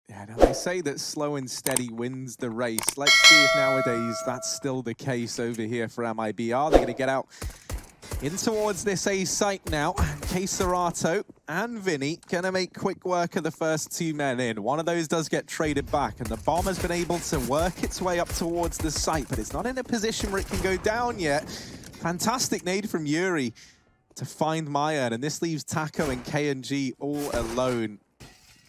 Yeah, now they say that slow and steady wins the race. Let's see if nowadays that's still the case over here for MIBR. They're going to get out in towards this A site now. Serato and Vinny gonna make quick work of the first two men in. One of those does get traded back, and the bomb has been able to work its way up towards the site, but it's not in a position where it can go down yet. Fantastic nade from Yuri to find Maya, and this leaves Taco and KNG all alone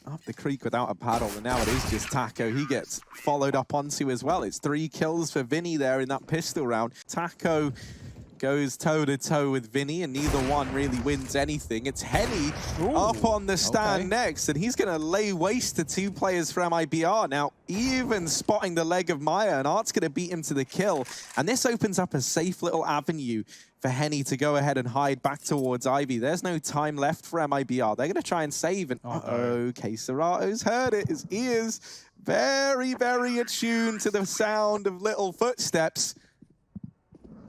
up the creek without a paddle, and now it is just Taco. He gets followed up onto as well. It's 3 kills for Vinny there in that pistol round. Taco goes toe-to-toe with Vinny, and neither one really wins anything. It's Henny up on the stand next, and he's going to lay waste to 2 players for MIBR. Now, even spotting the leg of Maya, and Art's going to beat him to the kill. And this opens up a safe little avenue for Henny to go ahead and hide back towards Ivy. There's no time left for MIBR. They're going to try and save, and Serato's heard it. His ears very, very attuned to the sound of little footsteps,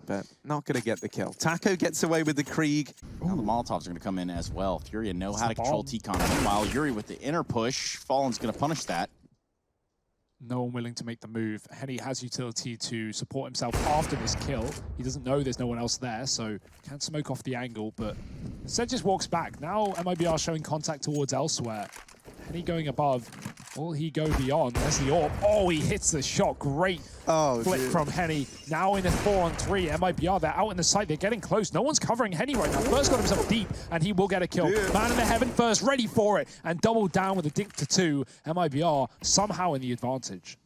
but not going to get the kill. Taco gets away with the Krieg. Now the Molotovs are going to come in as well. FURIA know how to control T-Con. Meanwhile, Yuri with the inner push. Fallen's going to punish that. No one willing to make the move. Henny has utility to support himself after this kill. He doesn't know there's no one else there, so can't smoke off the angle, but instead just walks back. Now MIBR showing contact towards elsewhere. Henny going above. Will he go beyond? There's the AWP. Oh, he hits the shot. Great flip from Henny. Now in a 4-on-3. MIBR, they're out in the site. They're getting close. No one's covering Henny right now. First got himself deep, and he will get a kill. Man in the heaven first, ready for it, and doubled down with a dink to 2. MIBR somehow in the advantage.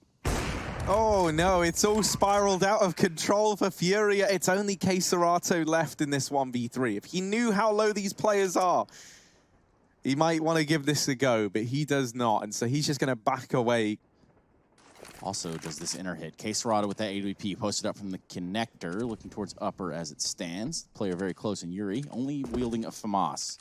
Oh no, it's all spiraled out of control for FURIA. It's only Serato left in this 1v3. If he knew how low these players are, he might want to give this a go, but he does not, and so he's just going to back away. Also does this inner hit. Serato with that AWP posted up from the connector, looking towards upper as it stands. Player very close in Yuri, only wielding a FAMAS.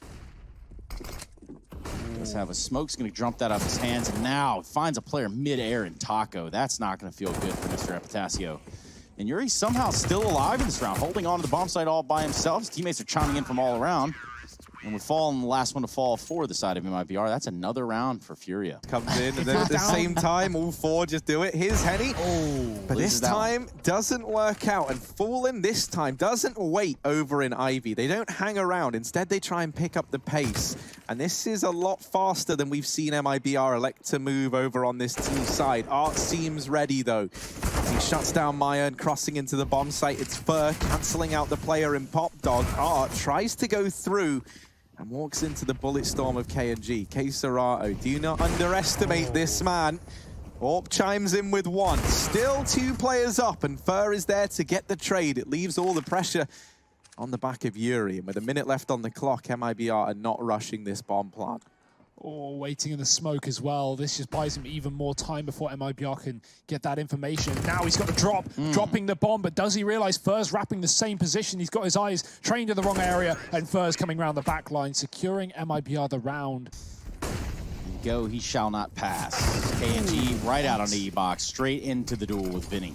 Does have a smoke's going to jump that off his hands, and now finds a player mid-air in Taco. That's not going to feel good for Mr. Epitasio. And Yuri somehow still alive in this round, holding on to the bomb site all by himself. His teammates are chiming in from all around. And with Fallen, the last one to fall for the side of MIBR, that's another round for FURIA. Comes in, and then at the same time, all 4 just do it. Here's Henny. But this time doesn't work out. And Fallen this time doesn't wait over in Ivy. They don't hang around. Instead, they try and pick up the pace. And this is a lot faster than we've seen MIBR elect to move over on this team side. Art seems ready, though. He shuts down Maya and crossing into the bomb site. It's Fur cancelling out the player in Pop Dog. Art tries to go through and walks into the bullet storm of KNG. Serato, do not underestimate this man. AWP chimes in with 1. Still 2 players up, and Fur is there to get the trade. It leaves all the pressure on the back of Yuri. And with a minute left on the clock, MIBR are not rushing this bomb plant. Oh, waiting in the smoke as well. This just buys him even more time before MIBR can get that information. Now he's got to drop, dropping the bomb, but does he realize Fur's wrapping the same position? He's got his eyes trained in the wrong area, and Fur's coming around the back line, securing MIBR the round. Go, he shall not pass. KNG right out on the E-box, straight into the duel with Vinny.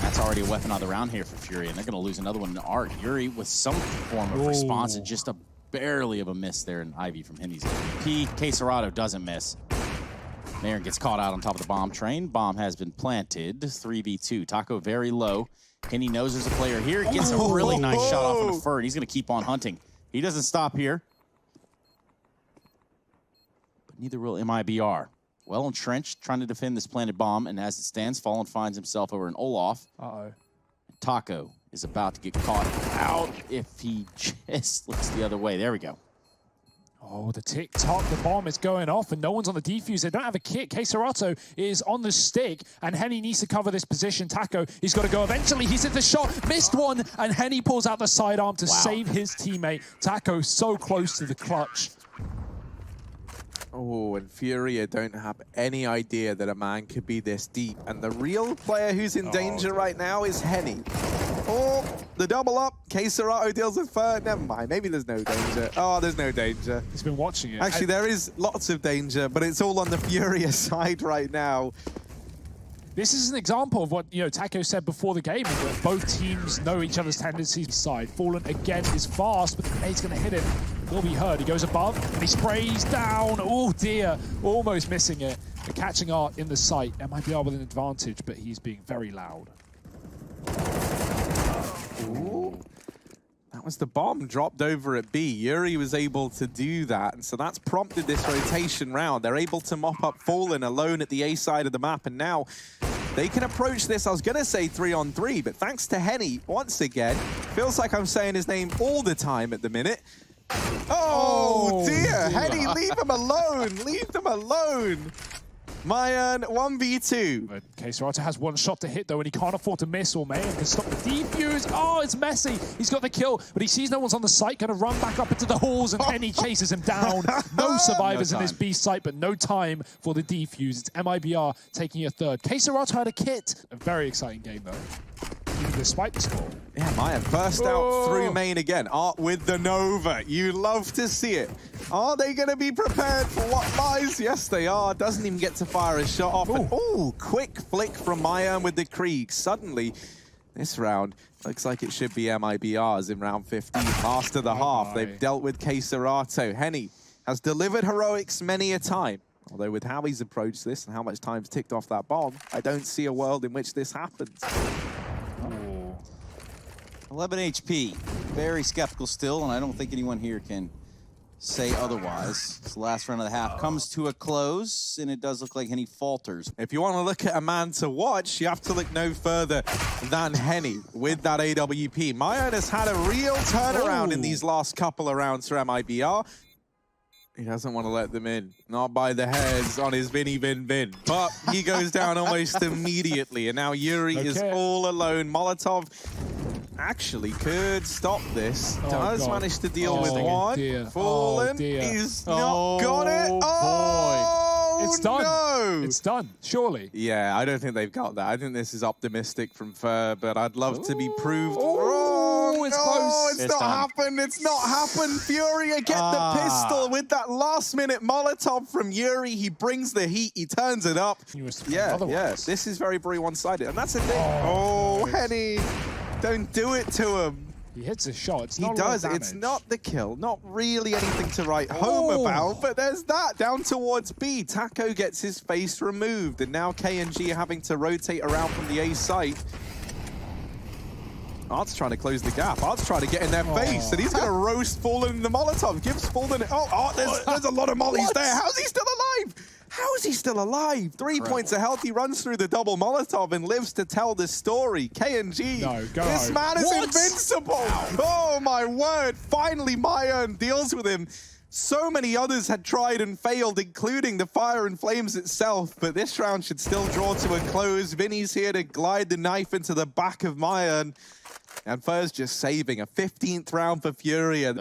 That's already a weapon on the round here for FURIA, and they're going to lose another one in Art. Yuri with some form of response, and just a barely of a miss there in Ivy from Henny's AWP. Serato doesn't miss. Marin gets caught out on top of the bomb train. Bomb has been planted. 3v2. Taco very low. Henny knows there's a player here. Gets a really nice shot off on the Fur, and he's going to keep on hunting. He doesn't stop here. But neither will MIBR. Well entrenched, trying to defend this planted bomb, and as it stands, Fallen finds himself over in Olaf. Taco is about to get caught out if he just looks the other way. There we go. Oh, the tick-tock, the bomb is going off, and no one's on the defuse. They don't have a kit. Serato is on the stick, and Henny needs to cover this position. Taco, he's got to go eventually. He's hit the shot, missed one, and Henny pulls out the sidearm to save his teammate. Taco so close to the clutch. Oh, and FURIA don't have any idea that a man could be this deep. And the real player who's in danger right now is Henny. Oh, the double up. Serato deals with Fur. Never mind. Maybe there's no danger. Oh, there's no danger. He's been watching it. Actually, there is lots of danger, but it's all on the FURIA side right now. This is an example of what, Taco said before the game, that both teams know each other's tendencies side. Fallen again is fast, but the nade's going to hit him. will be heard. He goes above, and he sprays down. Oh dear, almost missing it. The catching Art in the sight. MIBR with an advantage, but he's being very loud. Ooh. That was the bomb dropped over at B. Yuri was able to do that, and so that's prompted this rotation round. They're able to mop up Fallen alone at the A side of the map, and now they can approach this, I was going to say 3-on-3, but thanks to Henny, once again, feels like I'm saying his name all the time at the minute. Oh dear, Henny, leave him alone, leave them alone. Mayan 1v2. But KSRata has one shot to hit though, and he can't afford to miss, or Mayan can stop the defuse. Oh, it's messy. He's got the kill, but he sees no one's on the site, gonna run back up into the halls, and Henny chases him down. No survivors in this B site, but no time for the defuse. It's MIBR taking a third. KSRata had a kit. A very exciting game though, even despite the score. Yeah, Mayan burst out through main again. Art with the Nova. You love to see it. Are they going to be prepared for what lies? Yes, they are. Doesn't even get to fire a shot off. Ooh, quick flick from Mayan with the Krieg. Suddenly, this round looks like it should be MIBR's in round 15. Last of the half. They've dealt with KSRata. Henny has delivered heroics many a time. Although with how he's approached this and how much time's ticked off that bomb, I don't see a world in which this happens. 11 HP. Very skeptical still, and I don't think anyone here can say otherwise. This last round of the half comes to a close, and it does look like Henny falters. If you want to look at a man to watch, you have to look no further than Henny with that AWP. Mayan has had a real turnaround in these last couple of rounds for MIBR. He doesn't want to let them in. Not by the hairs on his Vinny Vin Vin. But he goes down almost immediately. And now Yuri is all alone. Molotov actually could stop this. Does manage to deal with one. Dear. Fallen. He's not got it. Oh, boy. It's done. No. It's done, surely. Yeah, I don't think they've got that. I think this is optimistic from Fur, but I'd love to be proved wrong. It's close. It's not happened. It's not happened. Furia get the pistol with that last-minute Molotov from Yuri. He brings the heat. He turns it up. Yeah. This is very, very one-sided. And that's the thing. Oh, Henny. Don't do it to him. He hits a shot. It's not he does. It's not the kill. Not really anything to write home about, but there's that. Down towards B. Taco gets his face removed, and now KNG are having to rotate around from the A site. Art's trying to close the gap. Art's trying to get in their face, and he's going to roast Fallen in the Molotov. Gives Fallen... Oh, Art, there's a lot of mollies there. How's he still alive? How is he still alive? 3 points of health. He runs through the double Molotov and lives to tell this story. KNG, this man is invincible. Oh, my word. Finally, Mayan deals with him. So many others had tried and failed, including the Fire and Flames itself, but this round should still draw to a close. Vinny's here to glide the knife into the back of Mayan. And Fur's just saving a 15th round for Furia.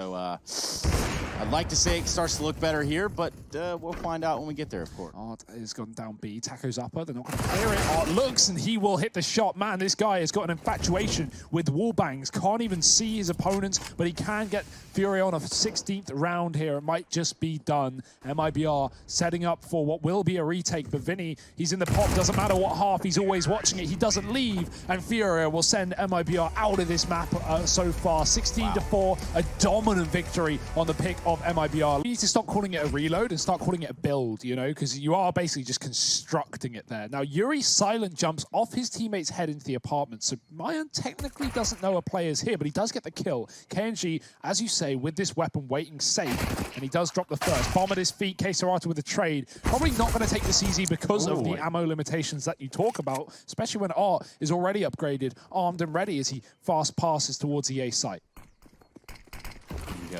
So, I'd like to say it starts to look better here, but we'll find out when we get there, of course. Art has gone down B. Taco's upper. They're not going to clear it. Art looks, and he will hit the shot. Man, this guy has got an infatuation with wall bangs. Can't even see his opponents, but he can get Furia on a 16th round here. It might just be done. MIBR setting up for what will be a retake, but Vinny, he's in the pop. Doesn't matter what half, he's always watching it. He doesn't leave, and Furia will send MIBR out of this map so far. 16-4, a dominant victory on the pick of MIBR. We need to stop calling it a reload and start calling it a build, you know, because you are basically just constructing it there. Now, Yuri silent jumps off his teammate's head into the apartment, so Mayan technically doesn't know a player's here, but he does get the kill. KNG, as you say, with this weapon waiting safe, and he does drop the first. Bomb at his feet, KSRata with the trade. Probably not going to take this easy because of the ammo limitations that you talk about, especially when Art is already upgraded, armed and ready as he fast passes towards the A site.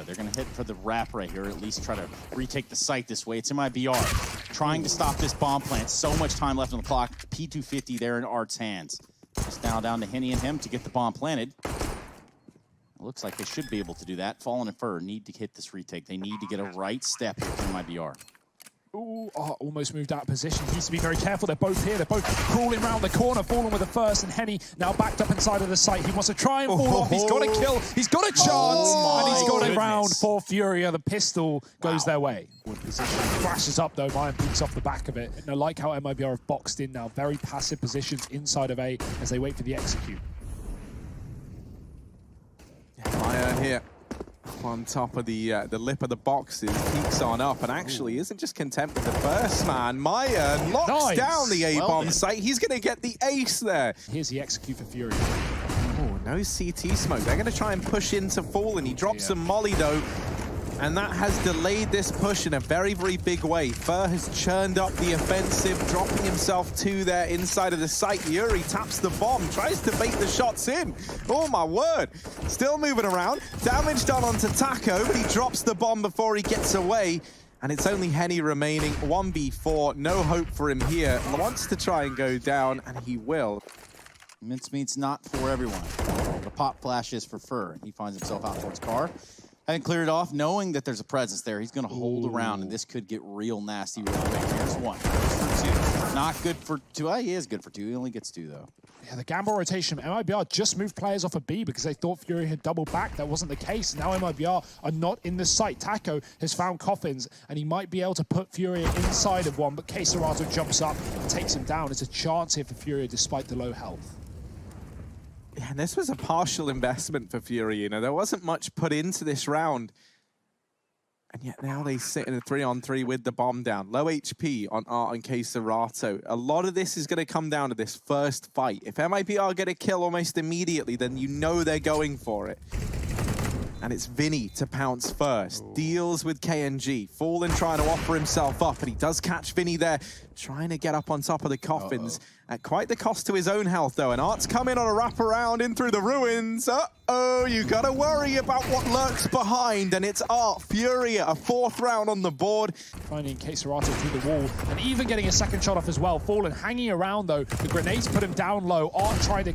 They're going to hit for the wrap right here, or at least try to retake the site this way. It's MIBR trying to stop this bomb plant. So much time left on the clock. P250 there in Art's hands. Just now down to Henny and him to get the bomb planted. It looks like they should be able to do that. Fallen and Fur need to hit this retake. They need to get a right step here from MIBR. Ooh, almost moved out of position. He needs to be very careful. They're both here. They're both crawling around the corner. Fallen with the first, and Henny now backed up inside of the site. He wants to try and fall off. He's got a kill. He's got a chance, and he's got a round for Furia. The pistol goes their way. Flashes up though. Mayan peeks off the back of it. And I like how MIBR have boxed in now. Very passive positions inside of A as they wait for the execute. Mayan here. on top of the lip of the boxes, peeks on up, and actually isn't just content with the first man. Maya locks down the A-bomb site. He's going to get the ace there. Here's the execute for Furia. Oh, no CT smoke. They're going to try and push into Fallen. He drops some molly, though. And that has delayed this push in a very, very big way. Fur has churned up the offensive, dropping himself to there inside of the site. Yuri taps the bomb, tries to bait the shots in. Oh my word. Still moving around. Damage done onto Taco, but he drops the bomb before he gets away. And it's only Henny remaining. 1v4, no hope for him here. Wants to try and go down, and he will. Mincemeat's not for everyone. The pop flash is for Fur. He finds himself out towards Car. Having cleared it off, knowing that there's a presence there, he's going to hold around, and this could get real nasty real quick. Here's one. Here's for two. Not good for two. He is good for two. He only gets two, though. Yeah, the gamble rotation. MIBR just moved players off of B because they thought Furia had doubled back. That wasn't the case. Now MIBR are not in the site. Taco has found coffins, and he might be able to put Furia inside of one, but Serato jumps up and takes him down. It's a chance here for Furia despite the low health. Yeah, and this was a partial investment for Fury. You know, there wasn't much put into this round. And yet now they sit in a 3-on-3 with the bomb down. Low HP on Art and Serato. A lot of this is going to come down to this first fight. If MIBR get a kill almost immediately, then you know they're going for it. And it's Vinny to pounce first. Deals with KNG. Fallen trying to offer himself up, and he does catch Vinny there, trying to get up on top of the coffins. At quite the cost to his own health, though. And Art's coming on a wraparound in through the ruins. Uh-oh, you gotta worry about what lurks behind. And it's Art, Furia, a 4th round on the board. Finding Serato through the wall, and even getting a second shot off as well. Fallen hanging around, though. The grenades put him down low. Art trying to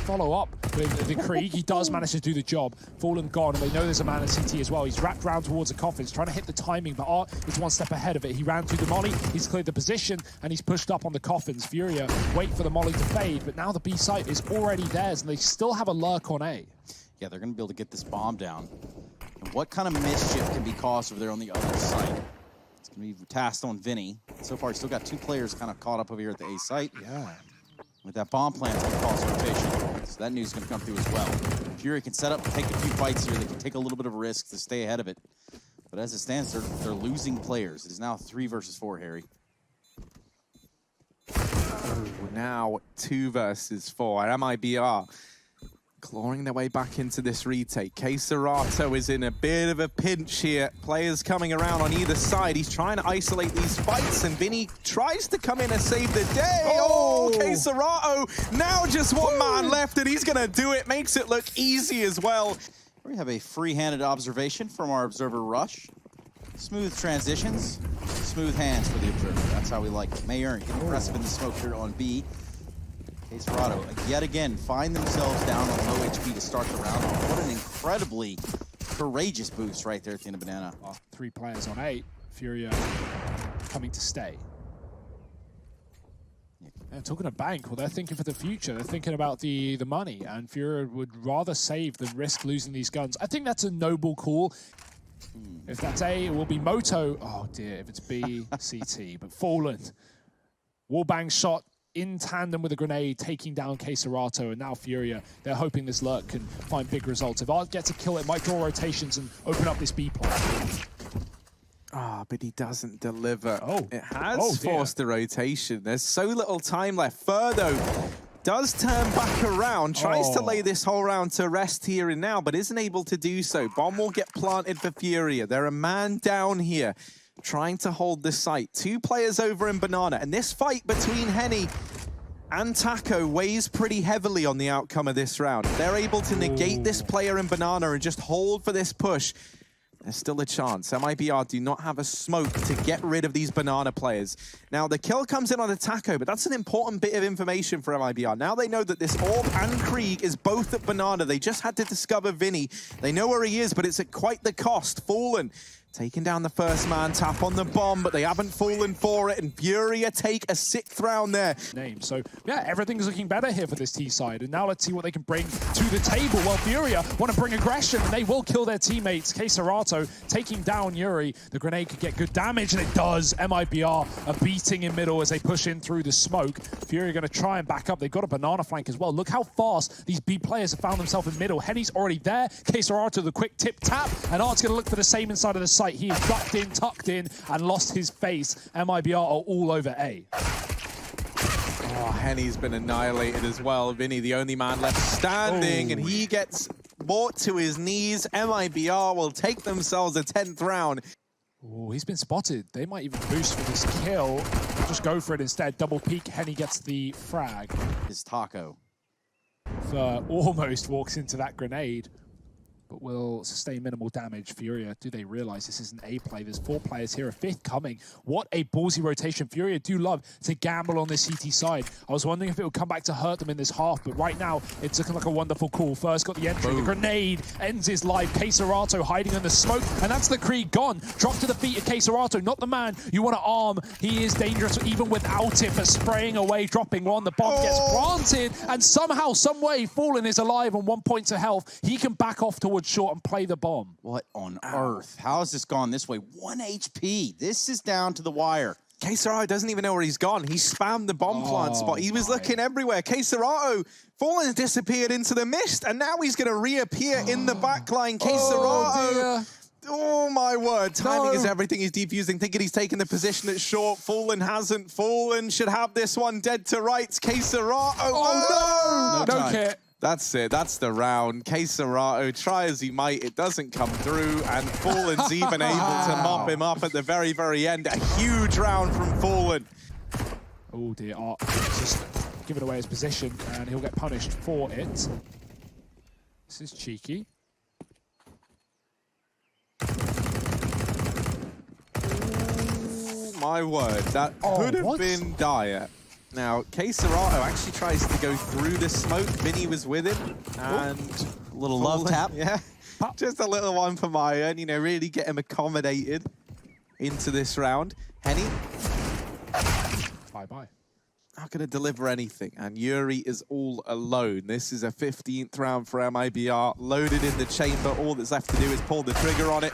follow up with the Krieg. He does manage to do the job. Fallen gone, and they know there's a man in CT as well. He's wrapped around towards the coffins, trying to hit the timing, but Art is one step ahead of it. He ran through the molly, he's cleared the position, and he's pushed up on the coffins. Furia wait for the molly to fade, but now the B site is already theirs, and they still have a lurk on A. Yeah, they're going to be able to get this bomb down. And what kind of mischief can be caused over there on the other side? It's going to be tasked on Vinny. So far, he's still got 2 players kind of caught up over here at the A site. Yeah. With that bomb plant, it's going to cause rotation. So that news is going to come through as well. Fury can set up, take a few fights here. They can take a little bit of risk to stay ahead of it. But as it stands, they're losing players. It is now 3 versus 4, Harry. Now 2 versus 4. MIBR clawing their way back into this retake. Serato is in a bit of a pinch here. Players coming around on either side. He's trying to isolate these fights, and Vinny tries to come in and save the day. Oh, Serato, now just 1 man left, and he's going to do it. Makes it look easy as well. We have a free-handed observation from our observer, Rush. Smooth transitions, smooth hands for the observer. That's how we like it. Mayer getting aggressive in the smoke here on B. Serato, yet again, find themselves down on low HP to start the round off. What an incredibly courageous boost right there at the end of Banana. 3 players on 8. Furia coming to stay. Yeah, talking to bank, well, they're thinking for the future. They're thinking about the money, and Furia would rather save than risk losing these guns. I think that's a noble call. If that's A, it will be Moto. Oh dear, if it's B, CT. But Fallen. Wallbang shot in tandem with a grenade, taking down Serato, and now Furia. They're hoping this lurk can find big results. If Art gets a kill, it might draw rotations and open up this B point. But he doesn't deliver. It has Oh, forced the rotation. There's so little time left. Furtho does turn back around, tries to lay this whole round to rest here and now, but isn't able to do so. Bomb will get planted for Furia. They're a man down here, trying to hold the site. 2 players over in Banana, and this fight between Henny and Taco weighs pretty heavily on the outcome of this round. If they're able to negate this player in Banana and just hold for this push, there's still a chance. MIBR do not have a smoke to get rid of these Banana players. Now, the kill comes in on the Taco, but that's an important bit of information for MIBR. Now they know that this Orb and Krieg is both at Banana. They just had to discover Vinny. They know where he is, but it's at quite the cost. Fallen Taking down the first man, tap on the bomb, but they haven't fallen for it, and FURIA take a 6th round there. So, yeah, everything's looking better here for this T side, and now let's see what they can bring to the table. Well, FURIA want to bring aggression, and they will kill their teammates. Keserato taking down Yuri. The grenade could get good damage, and it does. MIBR are beating in middle as they push in through the smoke. FURIA are going to try and back up. They've got a banana flank as well. Look how fast these B players have found themselves in middle. Henny's already there. Keserato, the quick tip-tap, and Art's going to look for the same inside of the site. He is ducked in, tucked in, and lost his face. MIBR are all over A. Oh, Henny's been annihilated as well. Vinny, the only man left standing, and he gets brought to his knees. MIBR will take themselves a 10th round. Oh, he's been spotted. They might even boost for this kill. Just go for it instead. Double peek. Henny gets the frag. His taco. Almost walks into that grenade, but will sustain minimal damage. FURIA, do they realize this is an A play? There's 4 players here, a 5th coming. What a ballsy rotation. FURIA do love to gamble on this CT side. I was wondering if it would come back to hurt them in this half, but right now, it's looking like a wonderful call. First got the entry, the grenade ends his life. Keserato hiding in the smoke, and that's the Krieg gone. Drop to the feet of Keserato, not the man you want to arm. He is dangerous even without it, but spraying away, dropping one. The bomb gets planted, and somehow, some way, Fallen is alive on 1 point to health. He can back off towards short and play the bomb. What on earth? How has this gone this way? 1 HP. This is down to the wire. Keserato doesn't even know where he's gone. He spammed the bomb plant spot. He was looking everywhere. Keserato, Fallen disappeared into the mist, and now he's going to reappear in the backline. Keserato. Oh my word, timing is everything. He's defusing, thinking he's taking the position at short. Fallen hasn't. Fallen should have this one dead to rights. Keserato. Oh no! Don't care. That's it. That's the round. Keserato, try as he might, it doesn't come through, and Fallen's even able to mop him up at the very, very end. A huge round from Fallen. Oh dear, Art just giving away his position, and he'll get punished for it. This is cheeky. Oh, my word, that could have been dire. Now, Keserato actually tries to go through the smoke. Vinny was with him, and a little love tap. Yeah, just a little one for Iron, you know, really get him accommodated into this round. Henny. Bye-bye. Not going to deliver anything, and Yuri is all alone. This is a 15th round for MIBR, loaded in the chamber. All that's left to do is pull the trigger on it,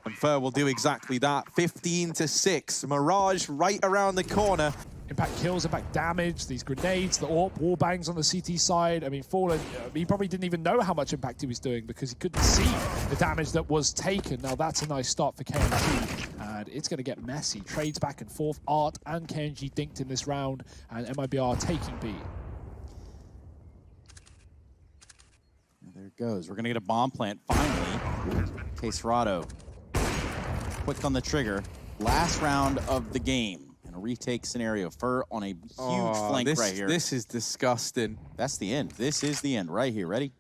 and Fur will do exactly that. 15-6, Mirage right around the corner. Impact kills, impact damage, these grenades, the AWP, wall bangs on the CT side. I mean, Fallen, he probably didn't even know how much impact he was doing because he couldn't see the damage that was taken. Now, that's a nice start for KNG, and it's going to get messy. Trades back and forth. Art and KNG dinked in this round, and MIBR taking B. There it goes. We're going to get a bomb plant, finally. Keserato, quick on the trigger. Last round of the game. A retake scenario. Fur on a huge flank right here. This is disgusting. That's the end. This is the end right here. Ready?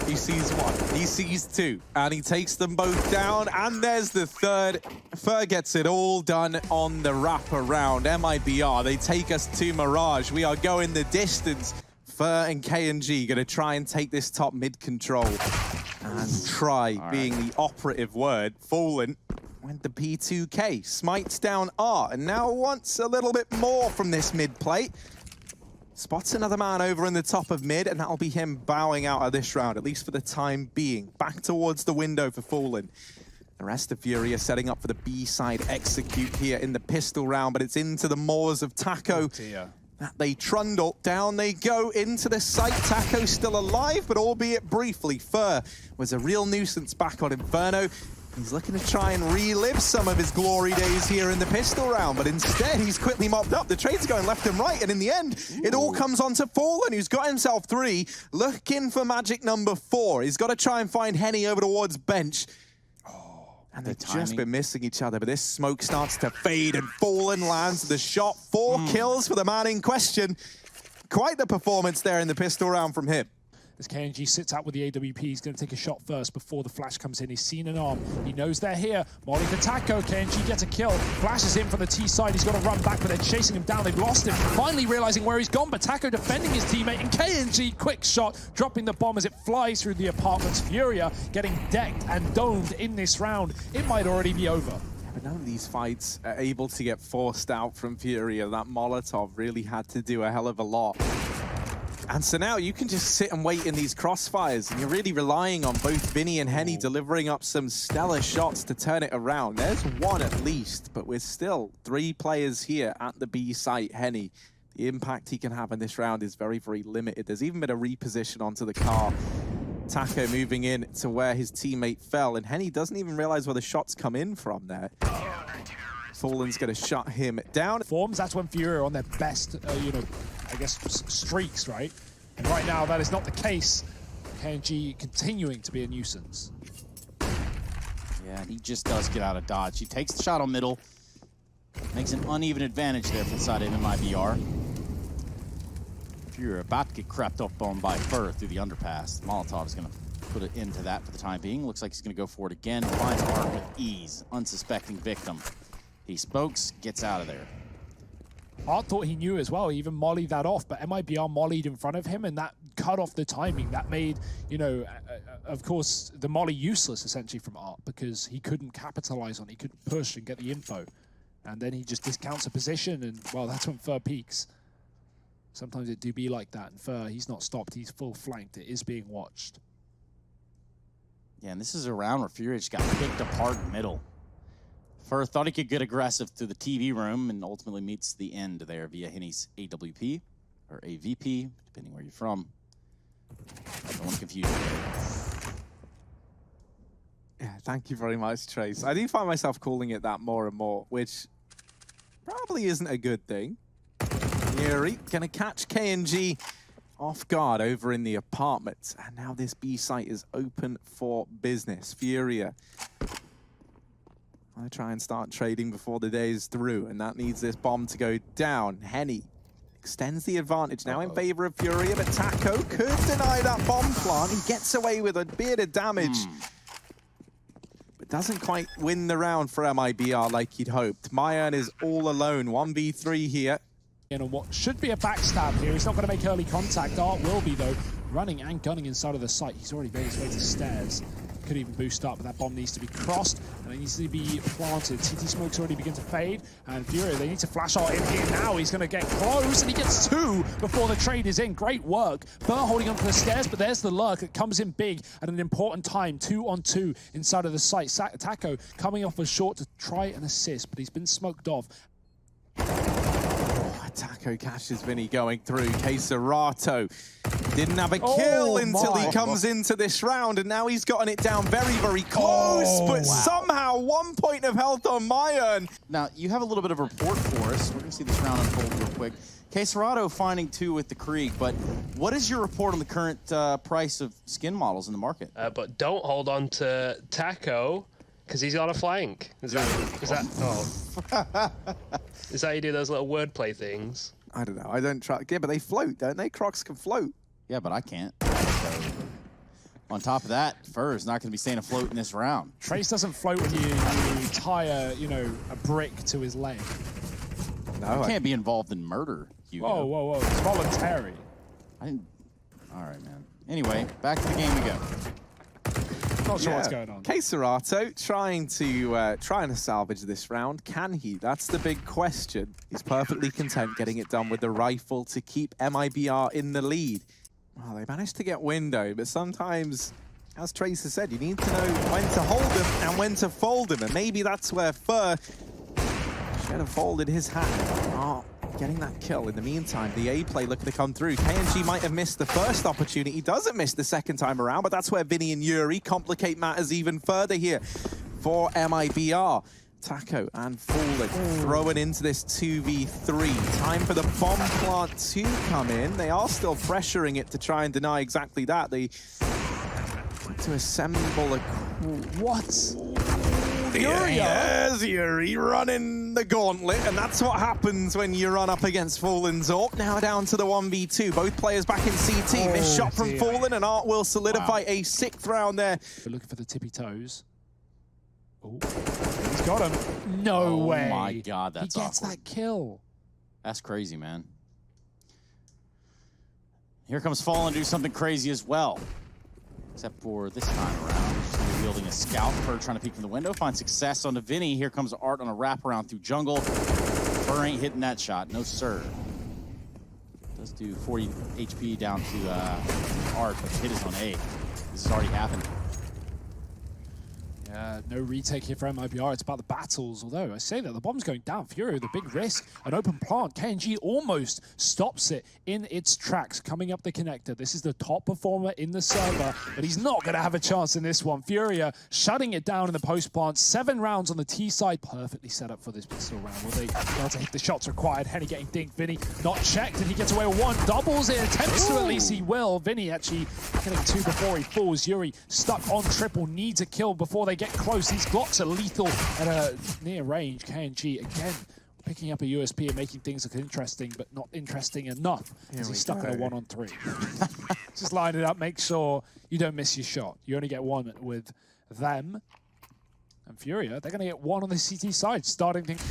He sees one, he sees two, and he takes them both down, and there's the third. Fur gets it all done on the wraparound. MIBR, they take us to Mirage. We are going the distance. Fur and KNG going to try and take this top mid control. And try being the operative word. Fallen went the P2K, smites down R, and now wants a little bit more from this mid plate. Spots another man over in the top of mid, and that'll be him bowing out of this round, at least for the time being. Back towards the window for Fallen. The rest of FURIA setting up for the B side execute here in the pistol round, but it's into the maws of Taco. That they trundle. Down they go into the site. Taco still alive, but albeit briefly. Fur was a real nuisance back on Inferno. He's looking to try and relive some of his glory days here in the pistol round, but instead he's quickly mopped up. The trades are going left and right, and in the end, it all comes onto Fallen, who's got himself 3, looking for magic number 4. He's got to try and find Henny over towards bench. And they've just been missing each other, but this smoke starts to fade, and Fallen lands the shot. 4 kills for the man in question. Quite the performance there in the pistol round from him. As KNG sits out with the AWP, he's going to take a shot first before the flash comes in. He's seen an arm. He knows they're here. Molly for Taco. KNG gets a kill. Flashes in from the T side. He's got to run back, but they're chasing him down. They've lost him. Finally realizing where he's gone, but Taco defending his teammate. And KNG, quick shot, dropping the bomb as it flies through the apartments. FURIA getting decked and domed in this round. It might already be over. But none of these fights are able to get forced out from FURIA. That Molotov really had to do a hell of a lot. And so now you can just sit and wait in these crossfires, and you're really relying on both Vinny and Henny delivering up some stellar shots to turn it around. There's one at least, but we're still 3 players here at the B site. Henny, the impact he can have in this round is very, very limited. There's even been a reposition onto the car. Taco moving in to where his teammate fell, and Henny doesn't even realize where the shots come in from there. Fallen's going to shut him down. Forms, that's when FURIA are on their best, I guess, streaks, right? And right now, that is not the case. KNG continuing to be a nuisance. Yeah, he just does get out of dodge. He takes the shot on middle, makes an uneven advantage there for the side of MIBR. FURIA about to get crept up on by Fur through the underpass. Molotov is going to put it into that for the time being. Looks like he's going to go for it again. Finds Art with ease. Unsuspecting victim. He spokes, gets out of there. Art thought he knew as well. He even mollied that off, but MIBR mollied in front of him, and that cut off the timing. That made, of course, the molly useless, essentially, from Art, because he couldn't capitalize on it. He couldn't push and get the info. And then he just discounts a position, and, well, that's when Fur peaks. Sometimes it do be like that, and Fur, he's not stopped. He's full flanked. It is being watched. Yeah, and this is a round where FURIA just got picked apart in the middle. Fur thought he could get aggressive through the TV room and ultimately meets the end there via Henny's AWP, or AVP, depending where you're from. Don't want to confuse you there. Yeah, thank you very much, Trace. I do find myself calling it that more and more, which probably isn't a good thing. Yuri gonna catch KNG off guard over in the apartment, and now this B site is open for business. FURIA, I try and start trading before the day is through, and that needs this bomb to go down. Henny extends the advantage now in favor of FURIA, but Taco could deny that bomb plant. He gets away with a bit of damage, but doesn't quite win the round for MIBR like he'd hoped. Mayan is all alone, 1v3 here. And what should be a backstab here. He's not going to make early contact. Art will be, though, running and gunning inside of the site. He's already made his way to stairs. Could even boost up, but that bomb needs to be crossed and it needs to be planted. CT smoke's already begin to fade, and FURIA, they need to flash out in here now. He's going to get close, and he gets 2 before the trade is in. Great work. Fur holding onto the stairs, but there's the lurk that comes in big at an important time. 2-on-2 inside of the site. Taco coming off a short to try and assist, but he's been smoked off. Taco catches Vinny going through. Queserato didn't have a kill until he comes into this round, and now he's gotten it down very, very close, but somehow 1 point of health on Mayan. Now, you have a little bit of a report for us. We're going to see this round unfold real quick. Queserato finding 2 with the Krieg, but what is your report on the current price of skin models in the market? But don't hold on to Taco, because he's on a flank. Is that is that you do those little wordplay things? I don't know. I don't try. Yeah, but they float, don't they? Crocs can float. Yeah, but I can't. So, on top of that, Fur is not going to be staying afloat in this round. Trace doesn't float when you tie a brick to his leg. No, you can't be involved in murder, Hugo. Whoa, whoa, whoa. It's voluntary. I didn't. All right, man. Anyway, back to the game we go. Not sure what's going on. Queserato trying to salvage this round. Can he? That's the big question. He's perfectly content getting it done with the rifle to keep MIBR in the lead. Well, they managed to get window, but sometimes, as Tracer said, you need to know when to hold them and when to fold them, and maybe that's where Fur should have folded his hat. Getting that kill. In the meantime, the A play looking to come through. KNG might have missed the first opportunity. He doesn't miss the second time around, but that's where Vinny and Yuri complicate matters even further here for MIBR. Taco and Fallen throwing into this 2v3. Time for the bomb plant to come in. They are still pressuring it to try and deny exactly that. They to assemble a... What? Furia. There's Yuri running the gauntlet, and that's what happens when you run up against Fallen's AWP. Now down to the 1v2. Both players back in CT. Missed shot from Fallen, and Art will solidify a 6th round there. We're looking for the tippy toes. Oh, he's got him. No way. Oh my God, that's He gets awkward. that kill. That's crazy, man. Here comes Fallen to do something crazy as well. Except for this time around. He's gonna be wielding a scout. Fur trying to peek from the window. Find success onto Vinny. Here comes Art on a wraparound through jungle. Fur ain't hitting that shot. No, sir. Does do 40 HP down to Art, but the hit is on A. This has already happened. No retake here for MIBR. It's about the battles. Although I say that the bomb's going down. Furia with a big risk. An open plant. KNG almost stops it in its tracks coming up the connector. This is the top performer in the server, but he's not going to have a chance in this one. Furia shutting it down in the post plant. 7 rounds on the T side. Perfectly set up for this pistol round. Will they be able to hit the shots required? Henny getting dinked. Vinny not checked, and he gets away with 1. Doubles it. Attempts to, at least he will. Vinny actually killing 2 before he falls. Yuri stuck on triple. Needs a kill before they get close. These Glocks are lethal at a near range. KNG again picking up a USP and making things look interesting, but not interesting enough as he's stuck in a 1-on-3. Just line it up, make sure you don't miss your shot. You only get 1 with them. And Furia, they're going to get 1 on the CT side, starting things.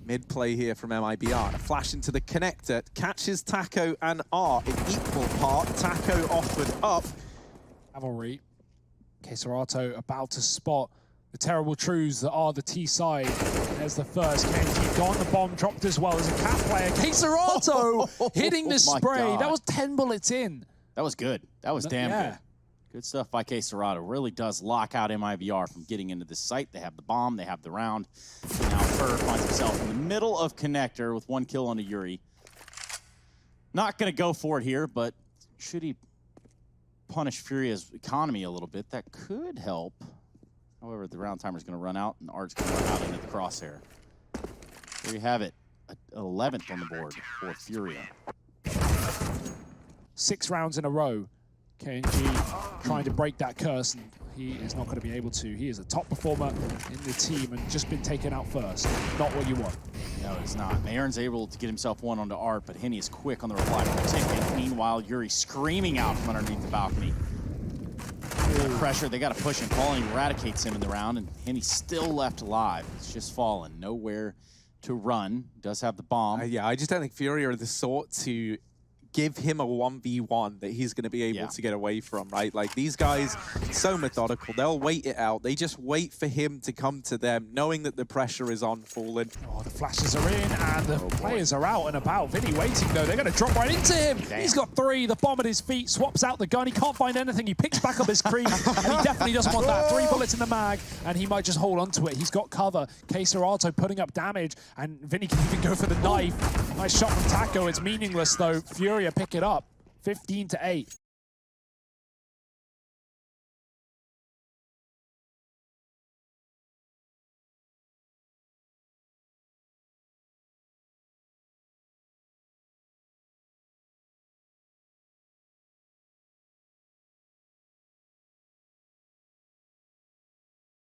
Mid play here from MIBR. A flash into the connector. Catches Taco and Art in equal part. Taco offered up. Cavalry. Keserato about to spot the terrible truths that are the T side. There's the first. KNG gone. The bomb dropped as well as a cat player. Keserato hitting the spray. God. That was 10 bullets in. That was good. That was damn good. Good stuff by Keserato. Really does lock out MIBR from getting into this site. They have the bomb. They have the round. Now Fur finds himself in the middle of connector with 1 kill on a Yuri. Not going to go for it here, but should he punish Furia's economy a little bit, that could help. However, the round timer is going to run out, and Art's going to run out into the crosshair. There you have it, 11th on the board for Furia. 6 rounds in a row. KNG trying to break that curse, and he is not going to be able to. He is a top performer in the team and just been taken out first. Not what you want. No, it's not. Mayern's able to get himself 1 onto Art, but Henny is quick on the reply from the ticket. Meanwhile, Yuri screaming out from underneath the balcony. The pressure, they got to push him. Falling eradicates him in the round, and Henny's still left alive. It's just Fallen. Nowhere to run. Does have the bomb. Yeah, I just don't think Furia are the sort to give him a 1v1 that he's going to be able to get away from, right? Like, these guys, so methodical. They'll wait it out. They just wait for him to come to them, knowing that the pressure is on Fallen. Oh, the flashes are in, and the players are out and about. Vinny waiting, though. They're going to drop right into him. Damn. He's got 3. The bomb at his feet. Swaps out the gun. He can't find anything. He picks back up his cream, and he definitely doesn't want that. 3 bullets in the mag, and he might just hold on to it. He's got cover. Keserato putting up damage, and Vinny can even go for the knife. Nice shot from Taco. It's meaningless, though. Furia pick it up. 15-8.